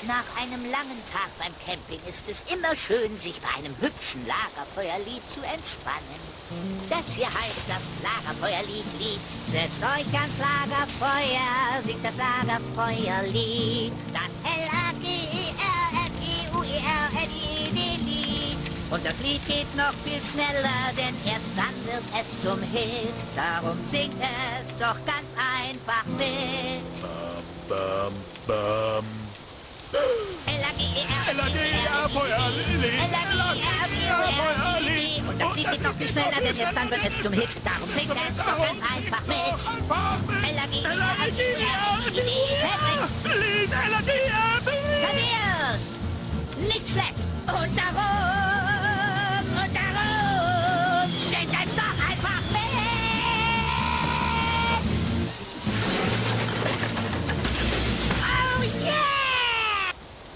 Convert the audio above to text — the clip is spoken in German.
Nach einem langen Tag beim Camping ist es immer schön, sich bei einem hübschen Lagerfeuerlied zu entspannen. Das hier heißt das Lagerfeuerlied. Setzt euch ans Lagerfeuer, singt das Lagerfeuerlied. Das Lagerfeuerlied. Und das Lied geht noch viel schneller, denn erst dann wird es zum Hit. Darum singt es doch ganz einfach mit. Bam, bam. L-A-G-E-R-Feuerlied. Und das Lied geht noch viel schneller, denn erst dann wird es zum Hit. Darum singt es doch ganz einfach mit. L-A-G-E-R-Lied.